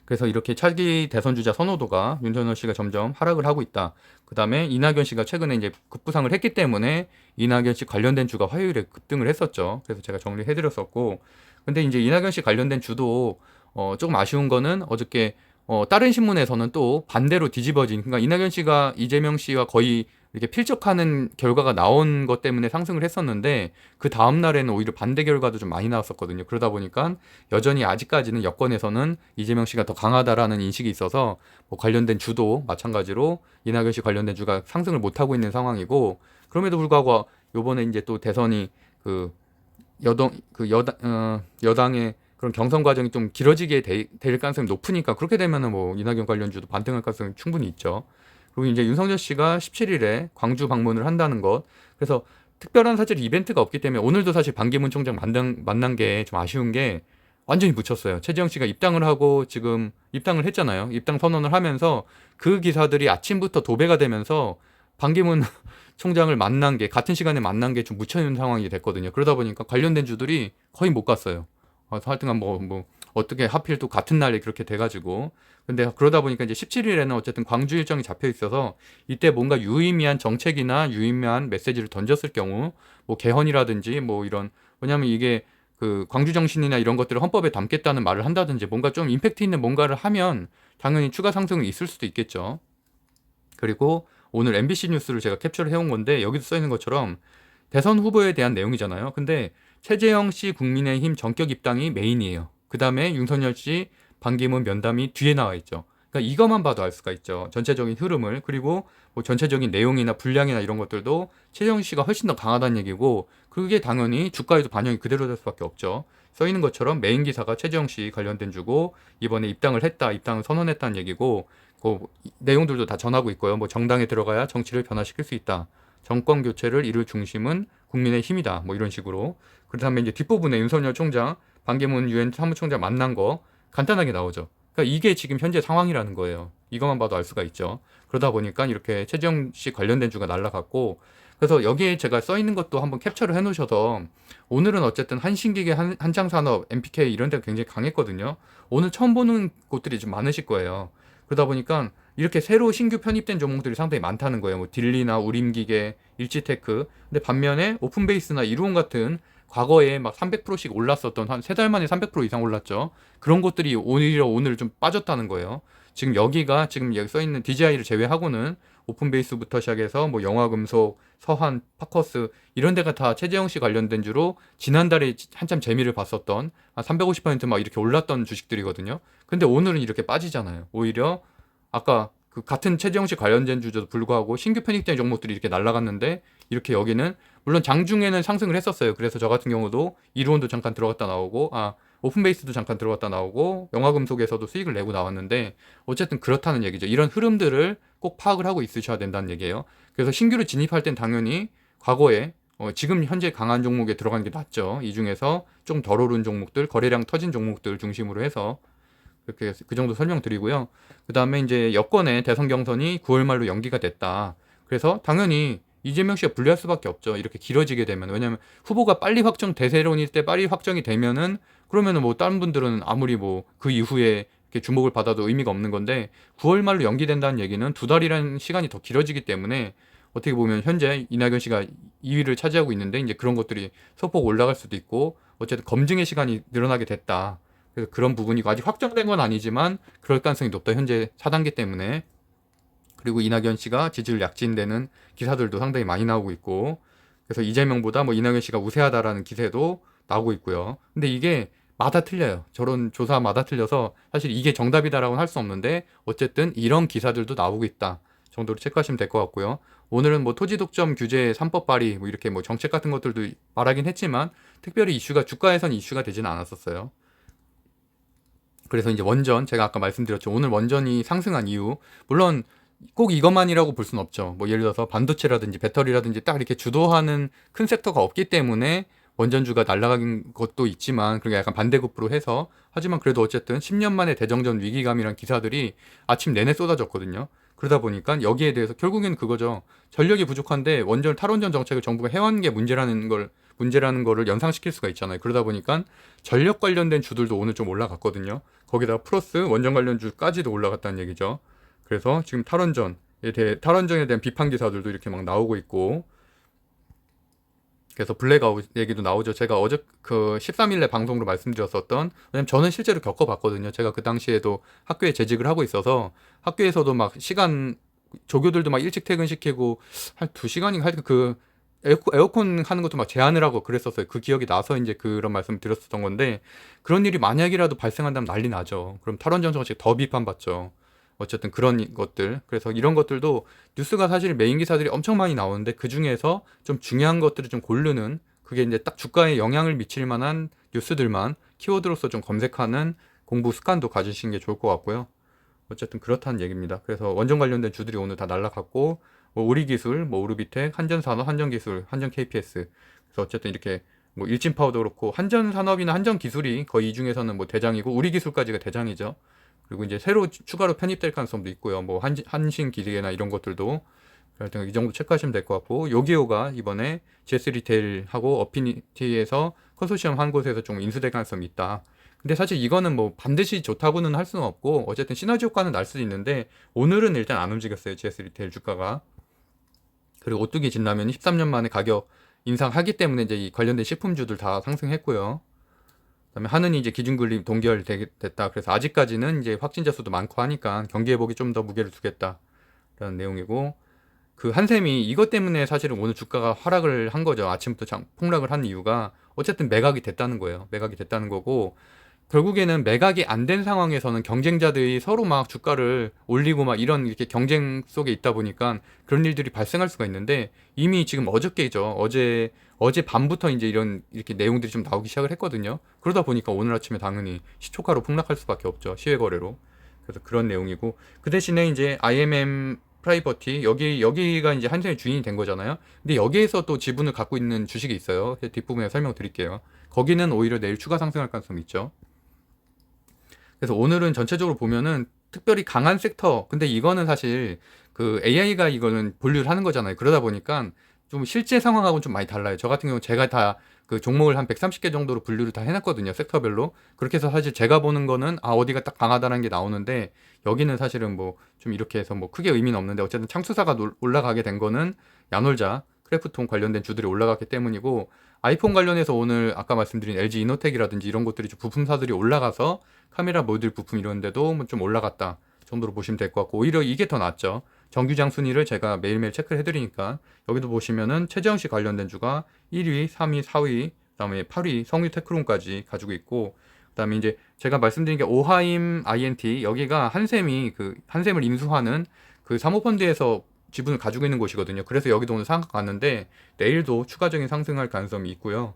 그래서 이렇게 차기 대선 주자 선호도가 윤석열 씨가 점점 하락을 하고 있다. 그 다음에 이낙연 씨가 최근에 이제 급부상을 했기 때문에 이낙연 씨 관련된 주가 화요일에 급등을 했었죠. 그래서 제가 정리해드렸었고, 근데 이제 이낙연 씨 관련된 주도 조금 아쉬운 거는 어저께 다른 신문에서는 또 반대로 뒤집어진, 그러니까 이낙연 씨가 이재명 씨와 거의 이렇게 필적하는 결과가 나온 것 때문에 상승을 했었는데, 그 다음 날에는 오히려 반대 결과도 좀 많이 나왔었거든요. 그러다 보니까 여전히 아직까지는 여권에서는 이재명 씨가 더 강하다라는 인식이 있어서 뭐 관련된 주도 마찬가지로 이낙연 씨 관련된 주가 상승을 못 하고 있는 상황이고, 그럼에도 불구하고 요번에 이제 또 대선이 여당의 그런 경선 과정이 좀 길어지게 될 가능성이 높으니까, 그렇게 되면은 뭐 이낙연 관련주도 반등할 가능성이 충분히 있죠. 그리고 이제 윤석열 씨가 17일에 광주 방문을 한다는 것. 그래서 특별한 사실 이벤트가 없기 때문에 오늘도 사실 반기문 총장 만난 게 좀 아쉬운 게, 완전히 묻혔어요. 최재형 씨가 입당을 하고 지금 입당을 했잖아요. 입당 선언을 하면서 그 기사들이 아침부터 도배가 되면서 반기문 총장을 만난 게, 같은 시간에 만난 게 좀 묻혀있는 상황이 됐거든요. 그러다 보니까 관련된 주들이 거의 못 갔어요. 하여튼간 어떻게 하필 또 같은 날에 그렇게 돼가지고. 근데 그러다 보니까 이제 17일에는 어쨌든 광주 일정이 잡혀 있어서 이때 뭔가 유의미한 정책이나 유의미한 메시지를 던졌을 경우, 뭐 개헌이라든지 뭐 이런, 왜냐면 이게 그 광주 정신이나 이런 것들을 헌법에 담겠다는 말을 한다든지 뭔가 좀 임팩트 있는 뭔가를 하면 당연히 추가 상승은 있을 수도 있겠죠. 그리고 오늘 MBC 뉴스를 제가 캡처를 해온 건데 여기도 써 있는 것처럼 대선 후보에 대한 내용이잖아요. 근데 최재형 씨 국민의힘 전격 입당이 메인이에요. 그 다음에 윤석열 씨 반기문 면담이 뒤에 나와 있죠. 그러니까 이것만 봐도 알 수가 있죠. 전체적인 흐름을. 그리고 뭐 전체적인 내용이나 분량이나 이런 것들도 최재형 씨가 훨씬 더 강하다는 얘기고 그게 당연히 주가에도 반영이 그대로 될 수밖에 없죠. 써 있는 것처럼 메인 기사가 최재형 씨 관련된 주고 이번에 입당을 했다, 입당을 선언했다는 얘기고 그 내용들도 다 전하고 있고요. 뭐 정당에 들어가야 정치를 변화시킬 수 있다. 정권 교체를 이룰 중심은 국민의 힘이다. 뭐 이런 식으로. 그 다음에 이제 뒷부분에 윤석열 총장, 반기문 유엔 사무총장 만난 거 간단하게 나오죠. 그러니까 이게 지금 현재 상황이라는 거예요. 이것만 봐도 알 수가 있죠. 그러다 보니까 이렇게 최재형 씨 관련된 주가 날라갔고 그래서 여기에 제가 써 있는 것도 한번 캡처를 해 놓으셔서 오늘은 어쨌든 한신기계, 한창산업, MPK 이런 데가 굉장히 강했거든요. 오늘 처음 보는 곳들이 좀 많으실 거예요. 그러다 보니까 이렇게 새로 신규 편입된 종목들이 상당히 많다는 거예요. 뭐 딜리나 우림기계, 일지테크. 근데 반면에 오픈베이스나 이루온 같은 과거에 막 300%씩 올랐었던 한 3달 만에 300% 이상 올랐죠. 그런 것들이 오히려 오늘 좀 빠졌다는 거예요. 지금 여기가 지금 여기 써 있는 DJI를 제외하고는 오픈베이스부터 시작해서 뭐 영화금속, 서한, 파커스 이런 데가 다 최재형 씨 관련된 주로 지난달에 한참 재미를 봤었던 한 350%막 이렇게 올랐던 주식들이거든요. 근데 오늘은 이렇게 빠지잖아요. 오히려 아까 그 같은 최재형 씨 관련된 주제도 불구하고 신규 편입된 종목들이 이렇게 날아갔는데 이렇게 여기는 물론 장중에는 상승을 했었어요. 그래서 저 같은 경우도 이루온도 잠깐 들어갔다 나오고 오픈베이스도 잠깐 들어갔다 나오고 영화금속에서도 수익을 내고 나왔는데 어쨌든 그렇다는 얘기죠. 이런 흐름들을 꼭 파악을 하고 있으셔야 된다는 얘기예요. 그래서 신규로 진입할 땐 당연히 과거에 지금 현재 강한 종목에 들어가는 게 낫죠. 이 중에서 좀 덜 오른 종목들, 거래량 터진 종목들 중심으로 해서 그렇게 그 정도 설명드리고요. 그 다음에 이제 여권의 대선 경선이 9월 말로 연기가 됐다. 그래서 당연히 이재명 씨가 불리할 수밖에 없죠. 이렇게 길어지게 되면. 왜냐면 후보가 빨리 확정, 대세론일 때 빨리 확정이 되면은 그러면은 뭐 다른 분들은 아무리 뭐 그 이후에 이렇게 주목을 받아도 의미가 없는 건데 9월 말로 연기된다는 얘기는 2달이라는 시간이 더 길어지기 때문에 어떻게 보면 현재 이낙연 씨가 2위를 차지하고 있는데 이제 그런 것들이 소폭 올라갈 수도 있고 어쨌든 검증의 시간이 늘어나게 됐다. 그래서 그런 부분이고 아직 확정된 건 아니지만 그럴 가능성이 높다. 현재 4단계 때문에. 그리고 이낙연 씨가 지지율 약진되는 기사들도 상당히 많이 나오고 있고 그래서 이재명보다 뭐 이낙연 씨가 우세하다라는 기세도 나오고 있고요. 근데 이게 마다 틀려요. 저런 조사마다 틀려서 사실 이게 정답이다라고는 할 수 없는데 어쨌든 이런 기사들도 나오고 있다 정도로 체크하시면 될 것 같고요. 오늘은 뭐 토지 독점 규제 3법 발의 뭐 이렇게 뭐 정책 같은 것들도 말하긴 했지만 특별히 이슈가 주가에선 이슈가 되지는 않았었어요. 그래서 이제 원전 제가 아까 말씀드렸죠. 오늘 원전이 상승한 이유 물론 꼭 이것만이라고 볼 수는 없죠. 뭐 예를 들어서 반도체라든지 배터리라든지 딱 이렇게 주도하는 큰 섹터가 없기 때문에 원전주가 날아간 것도 있지만 그게 약간 반대급부로 해서 하지만 그래도 어쨌든 10년 만에 대정전 위기감이란 기사들이 아침 내내 쏟아졌거든요. 그러다 보니까 여기에 대해서 결국엔 그거죠. 전력이 부족한데 원전 탈원전 정책을 정부가 해온 게 문제라는 거를 연상시킬 수가 있잖아요. 그러다 보니까 전력 관련된 주들도 오늘 좀 올라갔거든요. 거기다가 플러스 원전 관련주까지도 올라갔다는 얘기죠. 그래서 지금 탈원전에 대한 비판 기사들도 이렇게 막 나오고 있고 그래서 블랙아웃 얘기도 나오죠. 제가 어제 그 13일에 방송으로 말씀드렸었던 왜냐면 저는 실제로 겪어봤거든요. 제가 그 당시에도 학교에 재직을 하고 있어서 학교에서도 막 시간 조교들도 막 일찍 퇴근시키고 한 2시간인가 하여튼 그 에어컨 하는 것도 막 제한을 하고 그랬었어요. 그 기억이 나서 이제 그런 말씀 드렸었던 건데 그런 일이 만약이라도 발생한다면 난리 나죠. 그럼 탈원전 정책 더 비판받죠. 어쨌든 그런 것들 그래서 이런 것들도 뉴스가 사실 메인 기사들이 엄청 많이 나오는데 그 중에서 좀 중요한 것들을 좀 고르는 그게 이제 딱 주가에 영향을 미칠 만한 뉴스들만 키워드로서 좀 검색하는 공부 습관도 가지시는 게 좋을 것 같고요. 어쨌든 그렇다는 얘기입니다. 그래서 원전 관련된 주들이 오늘 다 날라갔고 뭐 우리기술, 뭐 우르비텍, 한전산업, 한전기술, 한전 KPS 그래서 어쨌든 이렇게 뭐 일진파워도 그렇고 한전산업이나 한전기술이 거의 이 중에서는 뭐 대장이고 우리기술까지가 대장이죠. 그리고 이제 새로 추가로 편입될 가능성도 있고요. 뭐 한신기계나 이런 것들도 하여튼 이 정도 체크하시면 될 것 같고 요기요가 이번에 GS 리테일하고 어피니티에서 컨소시엄 한 곳에서 좀 인수될 가능성이 있다. 근데 사실 이거는 뭐 반드시 좋다고는 할 수는 없고 어쨌든 시너지 효과는 날 수도 있는데 오늘은 일단 안 움직였어요. GS 리테일 주가가. 그리고 오뚜기 진라면이 13년 만에 가격 인상하기 때문에 이제 이 관련된 식품주들 다 상승했고요. 그다음에 하느니 이제 기준금리 동결됐다. 그래서 아직까지는 이제 확진자 수도 많고 하니까 경기 회복에 좀 더 무게를 두겠다라는 내용이고, 그 한샘이 이것 때문에 사실은 오늘 주가가 하락을 한 거죠. 아침부터 폭락을 한 이유가 어쨌든 매각이 됐다는 거예요. 매각이 됐다는 거고, 결국에는 매각이 안 된 상황에서는 경쟁자들이 서로 막 주가를 올리고 막 이런 이렇게 경쟁 속에 있다 보니까 그런 일들이 발생할 수가 있는데, 이미 지금 어저께죠. 어제 밤부터 이제 이렇게 내용들이 좀 나오기 시작을 했거든요. 그러다 보니까 오늘 아침에 당연히 시초가로 폭락할 수밖에 없죠. 시외 거래로. 그래서 그런 내용이고, 그 대신에 이제 IMM 프라이버티 여기가 이제 한샘의 주인이 된 거잖아요. 근데 여기에서 또 지분을 갖고 있는 주식이 있어요. 뒷부분에 설명드릴게요. 거기는 오히려 내일 추가 상승할 가능성이 있죠. 그래서 오늘은 전체적으로 보면은 특별히 강한 섹터, 근데 이거는 사실 그 AI가 이거는 분류를 하는 거잖아요. 그러다 보니까 좀 실제 상황하고는 좀 많이 달라요. 저 같은 경우 제가 다 그 종목을 한 130개 정도로 분류를 다 해놨거든요. 섹터별로. 그렇게 해서 사실 제가 보는 거는 어디가 딱 강하다는 게 나오는데, 여기는 사실은 뭐 좀 이렇게 해서 뭐 크게 의미는 없는데, 어쨌든 창수사가 올라가게 된 거는 야놀자, 크래프톤 관련된 주들이 올라갔기 때문이고, 아이폰 관련해서 오늘 아까 말씀드린 LG 이노텍이라든지 이런 것들이 좀 부품사들이 올라가서 카메라 모듈 부품 이런 데도 좀 올라갔다 정도로 보시면 될 것 같고, 오히려 이게 더 낫죠. 정규장 순위를 제가 매일매일 체크를 해드리니까 여기도 보시면은 최재형 씨 관련된 주가 1위, 3위, 4위, 그다음에 8위 성유테크론까지 가지고 있고, 그다음에 이제 제가 말씀드린 게 오하임 INT, 여기가 한샘을 인수하는 그 사모펀드에서 지분을 가지고 있는 곳이거든요. 그래서 여기도 오늘 상한가 갔는데 내일도 추가적인 상승할 가능성이 있고요.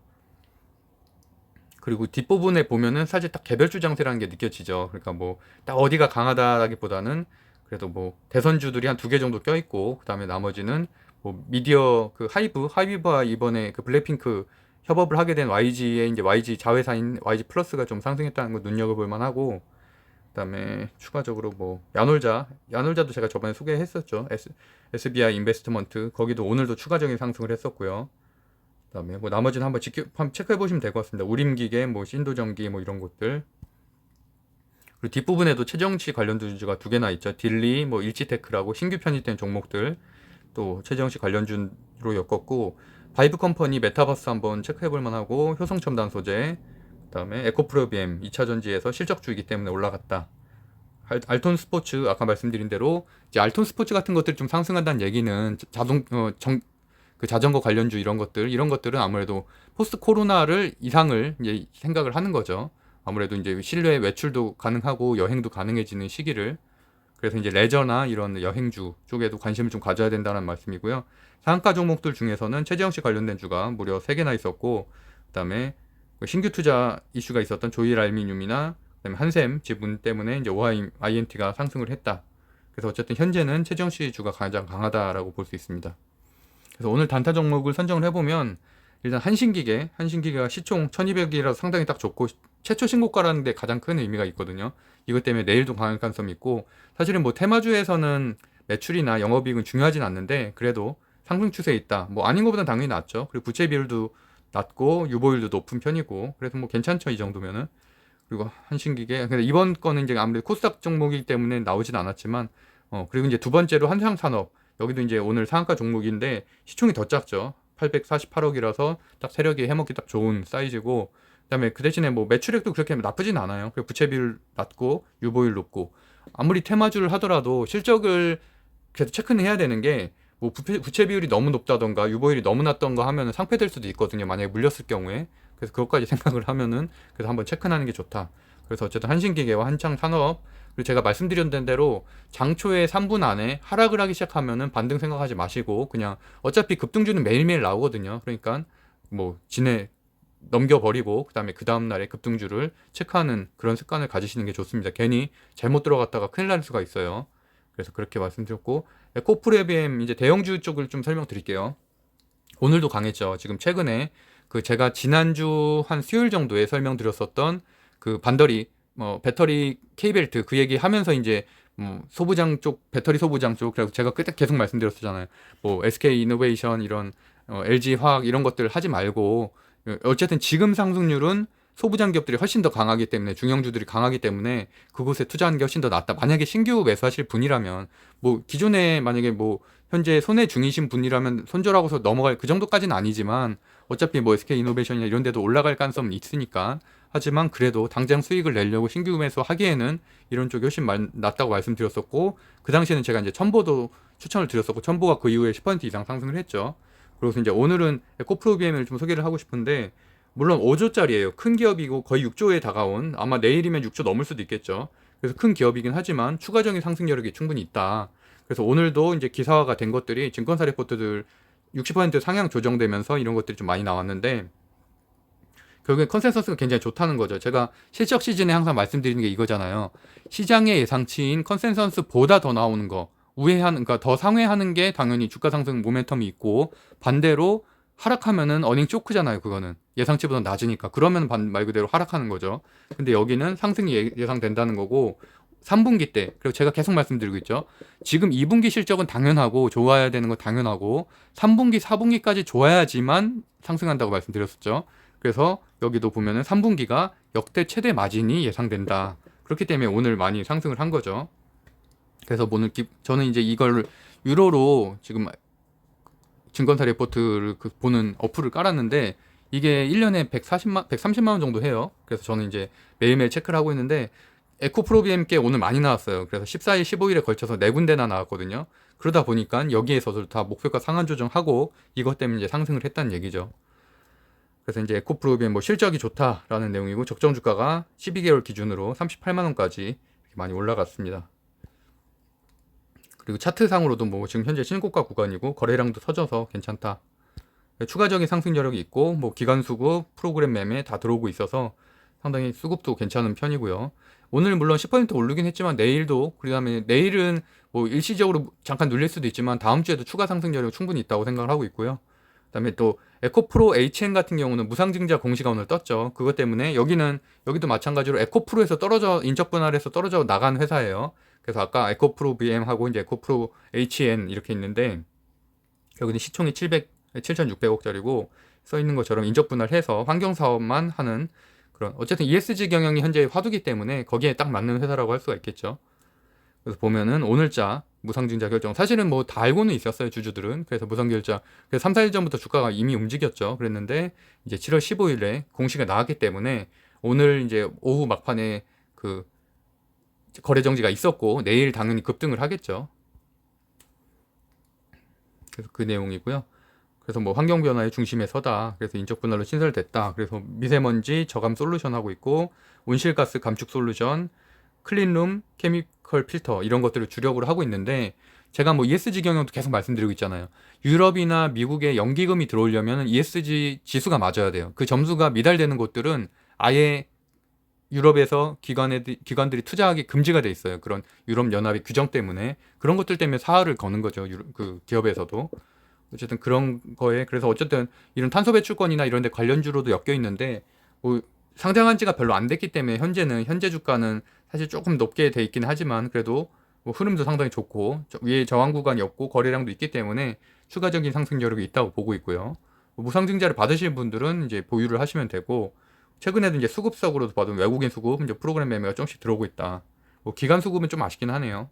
그리고 뒷부분에 보면은 사실 딱 개별주 장세라는 게 느껴지죠. 그러니까 뭐 딱 어디가 강하다라기보다는 그래도 뭐 대선주들이 한 두 개 정도 껴있고, 그다음에 나머지는 뭐 미디어 그 하이브와 이번에 그 블랙핑크 협업을 하게 된 YG의 이제 YG 자회사인 YG 플러스가 좀 상승했다는 거 눈여겨볼 만하고, 그다음에 추가적으로 뭐 야놀자도 제가 저번에 소개했었죠. SBI 인베스트먼트 거기도 오늘도 추가적인 상승을 했었고요. 그다음에 뭐 나머지는 한번 체크해 보시면 될 것 같습니다. 우림기계, 뭐 신도전기, 뭐 이런 것들. 그리고 뒷부분에도 최정치 관련주가 두 개나 있죠. 딜리, 뭐 일지테크라고 신규 편입된 종목들 또 최정치 관련주로 엮었고, 바이브 컴퍼니 메타버스 한번 체크해 볼 만하고, 효성첨단 소재, 그다음에 에코프로비엠 2차 전지에서 실적주이기 때문에 올라갔다. 알톤 스포츠 아까 말씀드린 대로 이제 알톤 스포츠 같은 것들이 좀 상승한다는 얘기는 그 자전거 관련주 이런 것들은 아무래도 포스트 코로나를 이상을 이제 생각을 하는 거죠. 아무래도 이제 실내 외출도 가능하고 여행도 가능해지는 시기를, 그래서 이제 레저나 이런 여행주 쪽에도 관심을 좀 가져야 된다는 말씀이고요. 상한가 종목들 중에서는 최재형 씨 관련된 주가 무려 3개나 있었고, 그다음에 신규 투자 이슈가 있었던 조일 알미늄이나 그다음에 한샘 지분 때문에 이제 오하임 INT가 상승을 했다. 그래서 어쨌든 현재는 최재형 씨 주가 가장 강하다라고 볼 수 있습니다. 그래서 오늘 단타 종목을 선정을 해보면 일단 한신기계가 시총 1200이라서 상당히 딱 좋고 최초 신고가라는 데 가장 큰 의미가 있거든요. 이것 때문에 내일도 강할 가능성이 있고, 사실은 뭐 테마주에서는 매출이나 영업이익은 중요하진 않는데 그래도 상승 추세에 있다. 뭐 아닌 것보다 당연히 낫죠. 그리고 부채 비율도 낮고 유보율도 높은 편이고, 그래서 뭐 괜찮죠, 이 정도면은. 그리고 한신기계, 근데 이번 거는 이제 아무래도 코스닥 종목이기 때문에 나오진 않았지만, 그리고 이제 두 번째로 한상산업, 여기도 이제 오늘 상한가 종목인데 시총이 더 작죠. 848억이라서 딱 세력이 해먹기 딱 좋은 사이즈고, 그다음에 그 대신에 뭐 매출액도 그렇게 나쁘진 않아요. 그리고 부채 비율 낮고 유보율 높고, 아무리 테마주를 하더라도 실적을 계속 체크는 해야 되는 게, 뭐 부채 비율이 너무 높다던가 유보율이 너무 낮던가 하면은 상폐될 수도 있거든요. 만약에 물렸을 경우에. 그래서 그것까지 생각을 하면은 그래서 한번 체크하는 게 좋다. 그래서 어쨌든 한신기계와 한창산업, 그리고 제가 말씀드렸던 대로 장초에 3분 안에 하락을 하기 시작하면은 반등 생각하지 마시고 그냥 어차피 급등주는 매일매일 나오거든요. 그러니까 뭐 넘겨버리고 그다음에 그 다음날에 급등주를 체크하는 그런 습관을 가지시는 게 좋습니다. 괜히 잘못 들어갔다가 큰일 날 수가 있어요. 그래서 그렇게 말씀드렸고, 에코프로비엠 이제 대형주 쪽을 좀 설명드릴게요. 오늘도 강했죠. 지금 최근에 그 제가 지난주 한 수요일 정도에 설명드렸었던 그 반더리 배터리 K벨트 그 얘기 하면서 이제 소부장 쪽, 배터리 소부장 쪽, 그리고 제가 그때 계속 말씀드렸잖아요. 뭐 SK 이노베이션 이런 LG 화학 이런 것들 하지 말고, 어쨌든 지금 상승률은 소부장 기업들이 훨씬 더 강하기 때문에, 중형주들이 강하기 때문에 그곳에 투자하는 게 훨씬 더 낫다. 만약에 신규 매수하실 분이라면, 뭐 기존에 만약에 뭐 현재 손해 중이신 분이라면 손절하고서 넘어갈 그 정도까지는 아니지만 어차피 뭐 SK이노베이션이나 이런 데도 올라갈 가능성은 있으니까. 하지만 그래도 당장 수익을 내려고 신규 매수하기에는 이런 쪽이 훨씬 낫다고 말씀드렸었고, 그 당시에는 제가 이제 첨보도 추천을 드렸었고, 첨보가 그 이후에 10% 이상 상승을 했죠. 그래서 이제 오늘은 에코프로비엠을 좀 소개를 하고 싶은데, 물론 5조짜리예요. 큰 기업이고 거의 6조에 다가온, 아마 내일이면 6조 넘을 수도 있겠죠. 그래서 큰 기업이긴 하지만 추가적인 상승 여력이 충분히 있다. 그래서 오늘도 이제 기사화가 된 것들이 증권사 레포트들 60% 상향 조정되면서 이런 것들이 좀 많이 나왔는데, 결국에 컨센서스가 굉장히 좋다는 거죠. 제가 실적 시즌에 항상 말씀드리는 게 이거잖아요. 시장의 예상치인 컨센서스보다 더 나오는 거, 우회하는, 그러니까 더 상회하는 게 당연히 주가 상승 모멘텀이 있고, 반대로 하락하면은 어닝 쇼크잖아요. 그거는 예상치보다 낮으니까. 그러면 말 그대로 하락하는 거죠. 근데 여기는 상승이 예상된다는 거고, 3분기 때, 그리고 제가 계속 말씀드리고 있죠. 지금 2분기 실적은 당연하고 좋아야 되는 건 당연하고, 3분기, 4분기까지 좋아야지만 상승한다고 말씀드렸었죠. 그래서 여기도 보면은 3분기가 역대 최대 마진이 예상된다. 그렇기 때문에 오늘 많이 상승을 한 거죠. 그래서 저는 이제 이걸 유로로 지금 증권사 레포트를 보는 어플을 깔았는데, 이게 1년에 130만 원 정도 해요. 그래서 저는 이제 매일매일 체크를 하고 있는데, 에코프로비엠께 오늘 많이 나왔어요. 그래서 14일, 15일에 걸쳐서 4군데나 나왔거든요. 그러다 보니까 여기에서도 다 목표가 상한 조정하고 이것 때문에 이제 상승을 했다는 얘기죠. 그래서 이제 에코프로비엠 뭐 실적이 좋다라는 내용이고, 적정 주가가 12개월 기준으로 38만 원까지 이렇게 많이 올라갔습니다. 그리고 차트상으로도 뭐 지금 현재 신고가 구간이고 거래량도 터져서 괜찮다. 추가적인 상승 여력이 있고, 뭐 기간 수급, 프로그램 매매 다 들어오고 있어서 상당히 수급도 괜찮은 편이고요. 오늘 물론 10% 오르긴 했지만 내일도, 그다음에 내일은 뭐 일시적으로 잠깐 눌릴 수도 있지만 다음 주에도 추가 상승 여력 충분히 있다고 생각을 하고 있고요. 그다음에 또 에코프로 HN 같은 경우는 무상증자 공시가 오늘 떴죠. 그것 때문에 여기도 마찬가지로 에코프로에서 인적 분할해서 떨어져 나간 회사예요. 그래서 아까 에코프로 BM하고 이제 에코프로 HN 이렇게 있는데, 여기는 시총이 7,600억짜리고 써 있는 것처럼 인적 분할해서 환경 사업만 하는 그런, 어쨌든 ESG 경영이 현재 화두기 때문에 거기에 딱 맞는 회사라고 할 수가 있겠죠. 그래서 보면은 오늘자 무상증자 결정, 사실은 뭐 다 알고는 있었어요, 주주들은. 그래서 무상결자, 그래서 3, 4일 전부터 주가가 이미 움직였죠. 그랬는데 이제 7월 15일에 공시가 나왔기 때문에 오늘 이제 오후 막판에 그 거래 정지가 있었고, 내일 당연히 급등을 하겠죠. 그래서 그 내용이고요. 그래서 뭐 환경 변화의 중심에 서다. 그래서 인적 분할로 신설됐다. 그래서 미세먼지 저감 솔루션 하고 있고, 온실가스 감축 솔루션, 클린룸, 케미컬 필터 이런 것들을 주력으로 하고 있는데, 제가 뭐 ESG 경영도 계속 말씀드리고 있잖아요. 유럽이나 미국에 연기금이 들어오려면 ESG 지수가 맞아야 돼요. 그 점수가 미달되는 곳들은 아예 유럽에서 기관들이 투자하기 금지가 돼 있어요. 그런 유럽 연합의 규정 때문에. 그런 것들 때문에 사활을 거는 거죠. 그 기업에서도. 어쨌든 그런 거에, 그래서 어쨌든 이런 탄소 배출권이나 이런 데 관련주로도 엮여 있는데, 뭐 상장한 지가 별로 안 됐기 때문에 현재 주가는 사실 조금 높게 돼 있긴 하지만, 그래도 뭐 흐름도 상당히 좋고 위에 저항 구간이 없고 거래량도 있기 때문에 추가적인 상승 여력이 있다고 보고 있고요. 뭐 무상증자를 받으실 분들은 이제 보유를 하시면 되고, 최근에도 이제 수급석으로도 받은 외국인 수급, 이제 프로그램 매매가 조금씩 들어오고 있다. 뭐 기관 수급은 좀 아쉽긴 하네요.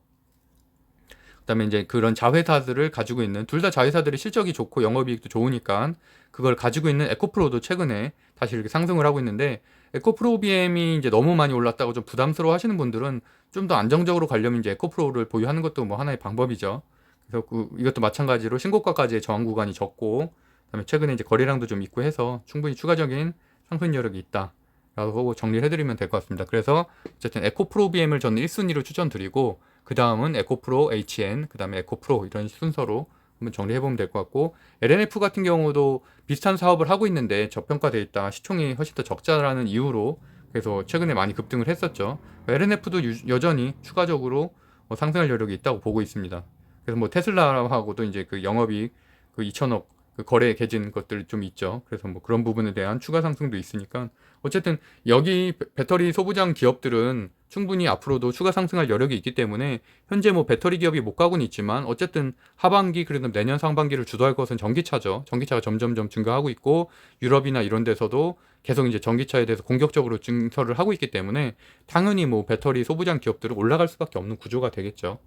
그다음에 이제 그런 자회사들을 가지고 있는, 둘 다 자회사들이 실적이 좋고 영업이익도 좋으니까 그걸 가지고 있는 에코프로도 최근에 다시 이렇게 상승을 하고 있는데, 에코프로 BM이 이제 너무 많이 올랐다고 좀 부담스러워 하시는 분들은 좀 더 안정적으로 가려면 이제 에코프로를 보유하는 것도 뭐 하나의 방법이죠. 그래서 이것도 마찬가지로 신고가까지의 저항 구간이 적고, 그다음에 최근에 이제 거래량도 좀 있고 해서 충분히 추가적인 상승 여력이 있다 라고 정리를 해드리면 될 것 같습니다. 그래서 어쨌든 에코프로 BM을 저는 1순위로 추천드리고, 그 다음은 에코프로 HN, 그 다음에 에코프로, 이런 순서로 한번 정리해보면 될 것 같고, LNF 같은 경우도 비슷한 사업을 하고 있는데 저평가되어 있다, 시총이 훨씬 더 적자라는 이유로 그래서 최근에 많이 급등을 했었죠. LNF도 여전히 추가적으로 상승할 여력이 있다고 보고 있습니다. 그래서 뭐 테슬라하고도 이제 그 영업이익 그 2천억 그 거래 개진 것들 좀 있죠. 그래서 뭐 그런 부분에 대한 추가 상승도 있으니까, 어쨌든 여기 배터리 소부장 기업들은 충분히 앞으로도 추가 상승할 여력이 있기 때문에, 현재 뭐 배터리 기업이 못 가고는 있지만 어쨌든 하반기, 그래도 내년 상반기를 주도할 것은 전기차죠. 전기차가 점점점 증가하고 있고, 유럽이나 이런 데서도 계속 이제 전기차에 대해서 공격적으로 증설을 하고 있기 때문에 당연히 뭐 배터리 소부장 기업들은 올라갈 수밖에 없는 구조가 되겠죠.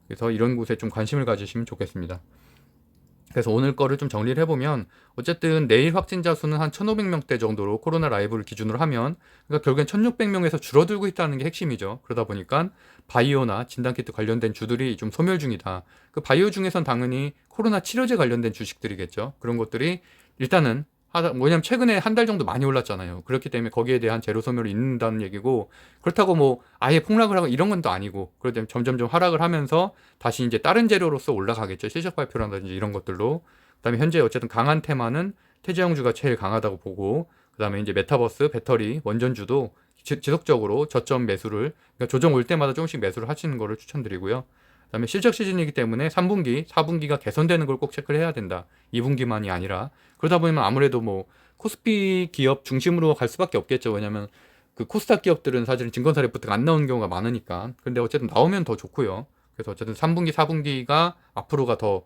그래서 이런 곳에 좀 관심을 가지시면 좋겠습니다. 그래서 오늘 거를 좀 정리를 해보면 어쨌든 내일 확진자 수는 한 1,500명대 정도로 코로나 라이브를 기준으로 하면 그러니까 결국엔 1,600명에서 줄어들고 있다는 게 핵심이죠. 그러다 보니까 바이오나 진단키트 관련된 주들이 좀 소멸 중이다. 그 바이오 중에선 당연히 코로나 치료제 관련된 주식들이겠죠. 그런 것들이 일단은 뭐냐면 최근에 한 달 정도 많이 올랐잖아요. 그렇기 때문에 거기에 대한 재료 소멸이 있는다는 얘기고 그렇다고 뭐 아예 폭락을 하고 이런 건 또 아니고 그러다 보면 점점점 하락을 하면서 다시 이제 다른 재료로서 올라가겠죠. 실적 발표라든지 이런 것들로. 그다음에 현재 어쨌든 강한 테마는 태제형주가 제일 강하다고 보고 그다음에 이제 메타버스, 배터리, 원전주도 지속적으로 저점 매수를 그러니까 조정 올 때마다 조금씩 매수를 하시는 거를 추천드리고요. 그다음에 실적 시즌이기 때문에 3분기, 4분기가 개선되는 걸 꼭 체크를 해야 된다. 2분기만이 아니라 그러다 보면 아무래도 뭐 코스피 기업 중심으로 갈 수밖에 없겠죠. 왜냐면 그 코스닥 기업들은 사실은 증권사 리포트가 안 나오는 경우가 많으니까. 근데 어쨌든 나오면 더 좋고요. 그래서 어쨌든 3분기, 4분기가 앞으로가 더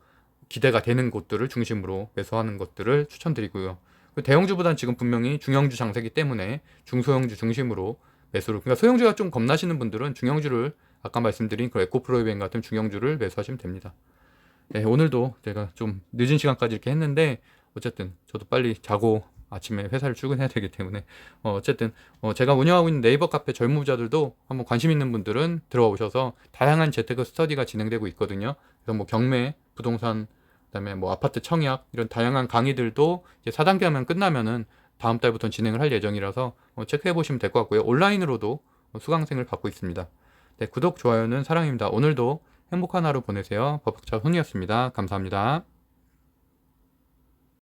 기대가 되는 곳들을 중심으로 매수하는 것들을 추천드리고요. 대형주보다는 지금 분명히 중형주 장세기 때문에 중소형주 중심으로 매수를 그러니까 소형주가 좀 겁나시는 분들은 중형주를 아까 말씀드린 그 에코프로이벤 같은 중형주를 매수하시면 됩니다. 네, 오늘도 제가 좀 늦은 시간까지 이렇게 했는데 어쨌든 저도 빨리 자고 아침에 회사를 출근해야 되기 때문에 어쨌든 제가 운영하고 있는 네이버 카페 젊은부자들도 한번 관심 있는 분들은 들어와 오셔서 다양한 재테크 스터디가 진행되고 있거든요. 그래서 뭐 경매, 부동산, 그다음에 뭐 아파트 청약 이런 다양한 강의들도 이제 4단계 하면 끝나면은 다음 달부터 진행을 할 예정이라서 체크해 보시면 될 것 같고요. 온라인으로도 수강생을 받고 있습니다. 네, 구독, 좋아요는 사랑입니다. 오늘도 행복한 하루 보내세요. 법학자 훈이었습니다. 감사합니다.